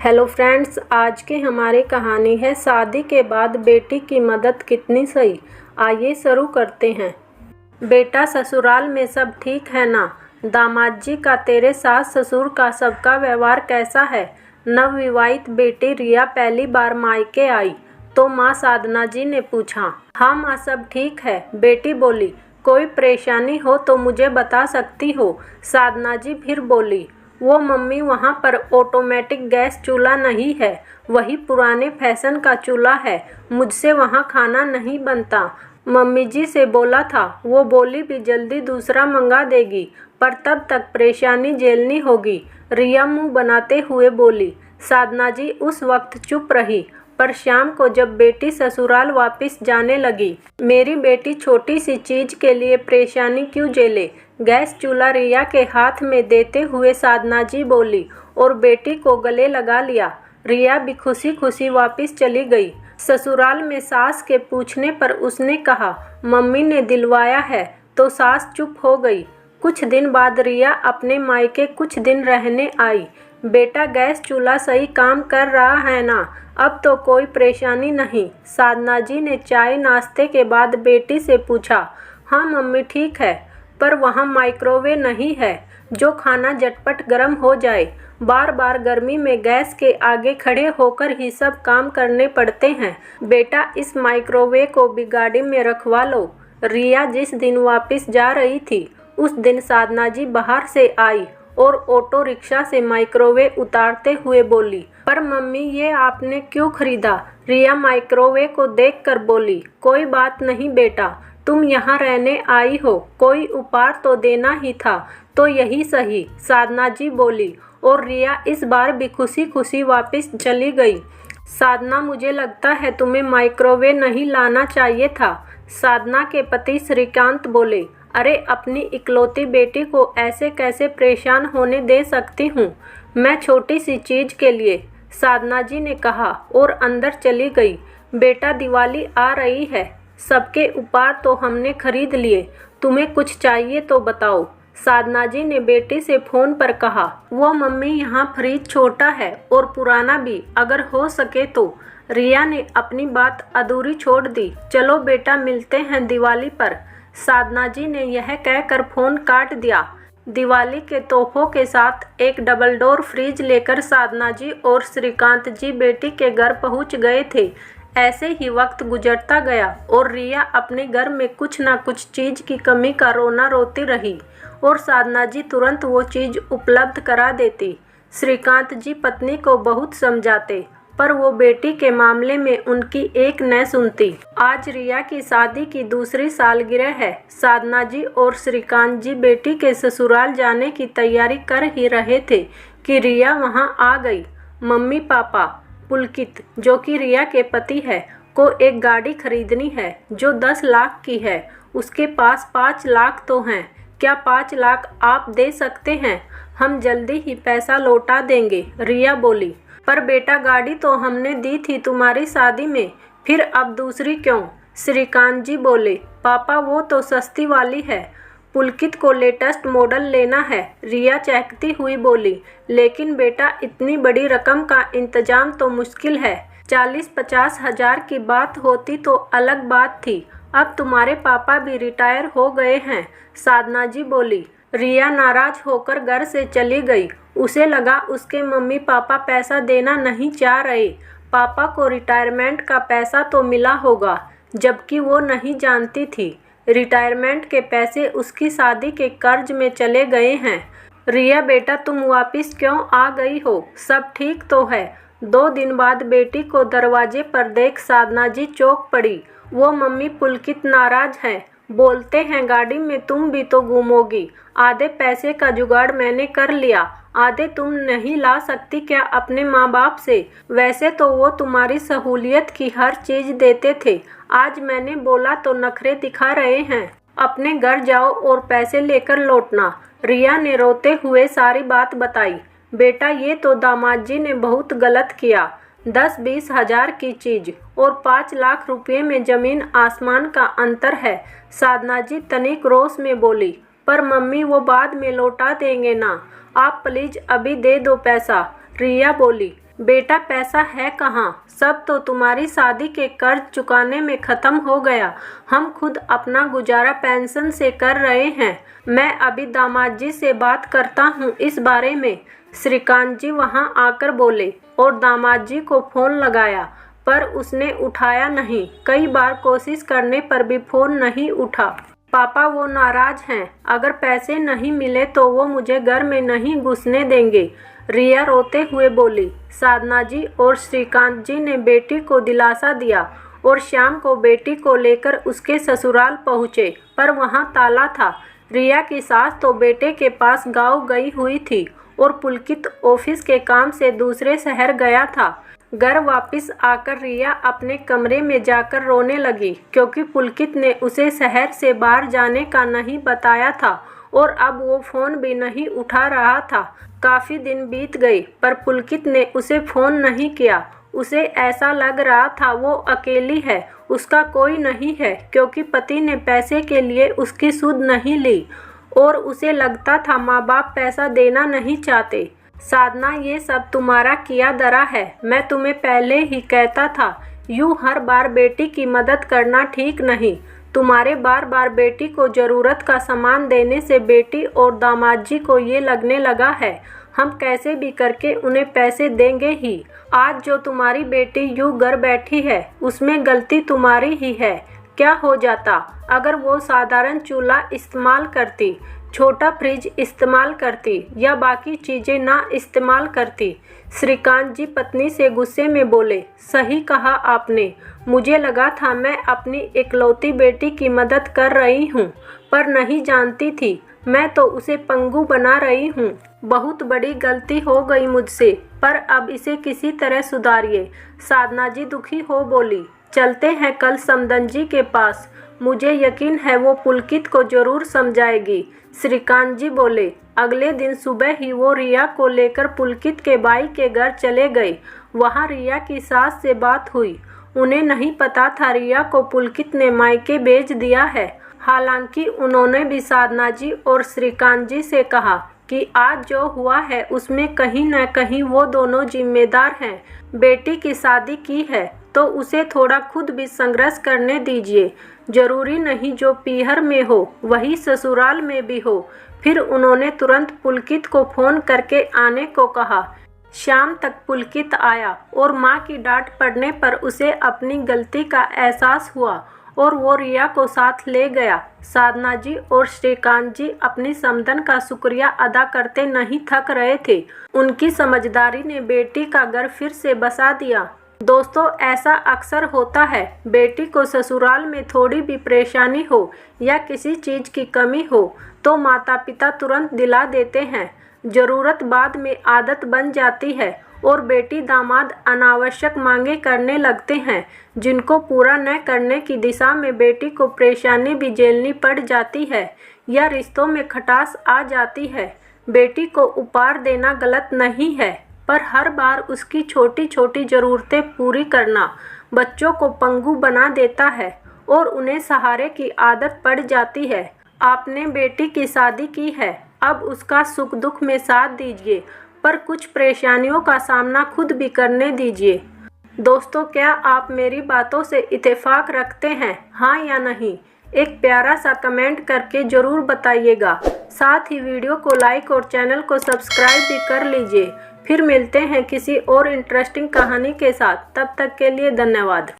Hello friends, आज की हमारी कहानी है शादी के बाद बेटी की मदद कितनी सही। आइए शुरू करते हैं। बेटा, ससुराल में सब ठीक है ना? दामाद जी का, तेरे सास ससुर का सबका व्यवहार कैसा है? नवविवाहित बेटी रिया पहली बार मायके आई तो माँ साधना जी ने पूछा। हाँ माँ, सब ठीक है, बेटी बोली। कोई परेशानी हो तो मुझे बता सकती हो, साधना जी फिर बोली। वो मम्मी, वहाँ पर ऑटोमेटिक गैस चूल्हा नहीं है, वही पुराने फैशन का चूल्हा है। मुझसे वहाँ खाना नहीं बनता। मम्मी जी से बोला था, वो बोली भी जल्दी दूसरा मंगा देगी, पर तब तक परेशानी झेलनी होगी, रिया मुंह बनाते हुए बोली। साधना जी उस वक्त चुप रही, पर शाम को जब बेटी ससुराल वापस जाने लगी, मेरी बेटी छोटी सी चीज के लिए परेशानी क्यों झेले? गैस चूल्हा रिया के हाथ में देते हुए साधना जी बोली और बेटी को गले लगा लिया। रिया भी खुशी खुशी वापस चली गई। ससुराल में सास के पूछने पर उसने कहा, मम्मी ने दिलवाया है, तो सास चुप हो गई। कुछ दिन बाद रिया अपने मायके कुछ दिन रहने आई। बेटा, गैस चूल्हा सही काम कर रहा है ना? अब तो कोई परेशानी नहीं, साधना जी ने चाय नाश्ते के बाद बेटी से पूछा। हाँ मम्मी, ठीक है, पर वहाँ माइक्रोवेव नहीं है जो खाना झटपट गर्म हो जाए। बार बार गर्मी में गैस के आगे खड़े होकर ही सब काम करने पड़ते हैं। बेटा, इस माइक्रोवेव को भी गाड़ी में रखवा लो। रिया जिस दिन वापस जा रही थी, उस दिन साधना जी बाहर से आई और ऑटो रिक्शा से माइक्रोवेव उतारते हुए बोली, पर मम्मी, ये आपने क्यों खरीदा? रिया माइक्रोवेव को देखकर बोली, कोई बात नहीं बेटा, तुम यहाँ रहने आई हो, कोई उपहार तो देना ही था, तो यही सही, साधना जी बोली। और रिया इस बार भी खुशी खुशी वापस चली गई। साधना, मुझे लगता है तुम्हें माइक्रोवेव नहीं लाना चाहिए था, साधना के पति श्रीकांत बोले। अरे, अपनी इकलौती बेटी को ऐसे कैसे परेशान होने दे सकती हूँ मैं छोटी सी चीज के लिए, साधना जी ने कहा और अंदर चली गई। बेटा, दिवाली आ रही है, सबके उपहार तो हमने खरीद लिए, तुम्हें कुछ चाहिए तो बताओ, साधना जी ने बेटी से फोन पर कहा। वो मम्मी, यहाँ फ्रिज छोटा है और पुराना भी, अगर हो सके तो। रिया ने अपनी बात अधूरी छोड़ दी। चलो बेटा, मिलते हैं दिवाली पर, साधना जी ने यह कहकर फोन काट दिया। दिवाली के तोहफों के साथ एक डबल डोर फ्रिज लेकर साधना जी और श्रीकांत जी बेटी के घर पहुंच गए थे। ऐसे ही वक्त गुजरता गया और रिया अपने घर में कुछ ना कुछ चीज की कमी का रोना रोती रही और साधना जी तुरंत वो चीज उपलब्ध करा देती। श्रीकांत जी पत्नी को बहुत समझाते, पर वो बेटी के मामले में उनकी एक न सुनती। आज रिया की शादी की दूसरी सालगिरह है। साधना जी और श्रीकांत जी बेटी के ससुराल जाने की तैयारी कर ही रहे थे कि रिया वहां आ गई। मम्मी पापा, पुलकित, जो कि रिया के पति है, को एक गाड़ी खरीदनी है जो 10 लाख की है। उसके पास 5 लाख तो हैं। क्या 5 लाख आप दे सकते हैं? हम जल्दी ही पैसा लौटा देंगे, रिया बोली। पर बेटा, गाड़ी तो हमने दी थी तुम्हारी शादी में, फिर अब दूसरी क्यों? श्रीकांत जी बोले। पापा, वो तो सस्ती वाली है, पुलकित को लेटेस्ट मॉडल लेना है, रिया चहकती हुई बोली। लेकिन बेटा, इतनी बड़ी रकम का इंतजाम तो मुश्किल है। 40-50 हजार की बात होती तो अलग बात थी। अब तुम्हारे पापा भी रिटायर हो गए हैं, साधना जी बोली। रिया नाराज होकर घर से चली गई। उसे लगा उसके मम्मी पापा पैसा देना नहीं चाह रहे। पापा को रिटायरमेंट का पैसा तो मिला होगा, जबकि वो नहीं जानती थी रिटायरमेंट के पैसे उसकी शादी के कर्ज में चले गए हैं। रिया बेटा, तुम वापस क्यों आ गई हो? सब ठीक तो है? 2 दिन बाद बेटी को दरवाजे पर देख साधना जी चौंक पड़ी। वो मम्मी, पुलकित नाराज है, बोलते हैं गाड़ी में तुम भी तो घूमोगी। आधे पैसे का जुगाड़ मैंने कर लिया, आधे तुम नहीं ला सकती क्या अपने माँ बाप से? वैसे तो वो तुम्हारी सहूलियत की हर चीज देते थे, आज मैंने बोला तो नखरे दिखा रहे हैं। अपने घर जाओ और पैसे लेकर लौटना, रिया ने रोते हुए सारी बात बताई। बेटा, ये तो दामाद जी ने बहुत गलत किया। 10-20 हजार की चीज और 5 लाख रुपए में जमीन आसमान का अंतर है, साधना जी तनिक रोष में बोली। पर मम्मी, वो बाद में लौटा देंगे ना, आप प्लीज अभी दे दो पैसा, रिया बोली। बेटा पैसा है कहाँ? सब तो तुम्हारी शादी के कर्ज चुकाने में खत्म हो गया। हम खुद अपना गुजारा पेंशन से कर रहे हैं। मैं अभी दामाद जी से बात करता हूँ इस बारे में। श्रीकांत जी वहाँ आकर बोले और दामाद जी को फ़ोन लगाया, पर उसने उठाया नहीं। कई बार कोशिश करने पर भी फ़ोन नहीं उठा। पापा वो नाराज़ हैं। अगर पैसे नहीं मिले तो वो मुझे घर में नहीं घुसने देंगे, रिया रोते हुए बोली। साधना जी और श्रीकांत जी ने बेटी को दिलासा दिया और शाम को बेटी को लेकर उसके ससुराल पहुँचे, पर वहाँ ताला था। रिया की सास तो बेटे के पास गाँव गई हुई थी और पुलकित ऑफिस के काम से दूसरे शहर गया था। घर वापस आकर रिया अपने कमरे में जाकर रोने लगी, क्योंकि पुलकित ने उसे शहर से बाहर जाने का नहीं बताया था और अब वो फ़ोन भी नहीं उठा रहा था। काफ़ी दिन बीत गए पर पुलकित ने उसे फ़ोन नहीं किया। उसे ऐसा लग रहा था वो अकेली है, उसका कोई नहीं है, क्योंकि पति ने पैसे के लिए उसकी सुध नहीं ली और उसे लगता था माँ बाप पैसा देना नहीं चाहते। साधना, ये सब तुम्हारा किया धरा है। मैं तुम्हें पहले ही कहता था, यूँ हर बार बेटी की मदद करना ठीक नहीं। तुम्हारे बार बार बेटी को ज़रूरत का सामान देने से बेटी और दामाद जी को ये लगने लगा है हम कैसे भी करके उन्हें पैसे देंगे ही। आज जो तुम्हारी बेटी यूँ घर बैठी है उसमें गलती तुम्हारी ही है। क्या हो जाता अगर वो साधारण चूल्हा इस्तेमाल करती, छोटा फ्रिज इस्तेमाल करती या बाकी चीज़ें ना इस्तेमाल करती? श्रीकांत जी पत्नी से गुस्से में बोले। सही कहा आपने। मुझे लगा था मैं अपनी इकलौती बेटी की मदद कर रही हूँ, पर नहीं जानती थी मैं तो उसे पंगु बना रही हूँ। बहुत बड़ी गलती हो गई मुझसे, पर अब इसे किसी तरह सुधारिए। साधना जी दुखी हो बोली। चलते हैं कल समदन जी के पास। मुझे यकीन है वो पुलकित को जरूर समझाएगी। श्रीकांत जी बोले। अगले दिन सुबह ही वो रिया को लेकर पुलकित के भाई के घर चले गए। वहाँ रिया की सास से बात हुई। उन्हें नहीं पता था रिया को पुलकित ने मायके भेज दिया है। हालांकि उन्होंने भी साधना जी और श्रीकांत जी से कहा कि आज जो हुआ है उसमें कहीं न कहीं वो दोनों जिम्मेदार हैं। बेटी की शादी की है तो उसे थोड़ा खुद भी संघर्ष करने दीजिए। जरूरी नहीं जो पीहर में हो वही ससुराल में भी हो। फिर उन्होंने तुरंत पुलकित को फ़ोन करके आने को कहा। शाम तक पुलकित आया और माँ की डांट पड़ने पर उसे अपनी गलती का एहसास हुआ और वो रिया को साथ ले गया। साधना जी और श्रीकांत जी अपनी समदन का शुक्रिया अदा करते नहीं थक रहे थे। उनकी समझदारी ने बेटी का घर फिर से बसा दिया। दोस्तों, ऐसा अक्सर होता है। बेटी को ससुराल में थोड़ी भी परेशानी हो या किसी चीज़ की कमी हो तो माता पिता तुरंत दिला देते हैं। ज़रूरत बाद में आदत बन जाती है और बेटी दामाद अनावश्यक मांगे करने लगते हैं, जिनको पूरा न करने की दिशा में बेटी को परेशानी भी झेलनी पड़ जाती है या रिश्तों में खटास आ जाती है। बेटी को उपहार देना गलत नहीं है, पर हर बार उसकी छोटी छोटी ज़रूरतें पूरी करना बच्चों को पंगु बना देता है और उन्हें सहारे की आदत पड़ जाती है। आपने बेटी की शादी की है, अब उसका सुख दुख में साथ दीजिए, पर कुछ परेशानियों का सामना खुद भी करने दीजिए। दोस्तों, क्या आप मेरी बातों से इत्तेफाक रखते हैं, हाँ या नहीं? एक प्यारा सा कमेंट करके ज़रूर बताइएगा। साथ ही वीडियो को लाइक और चैनल को सब्सक्राइब भी कर लीजिए। फिर मिलते हैं किसी और इंटरेस्टिंग कहानी के साथ। तब तक के लिए धन्यवाद।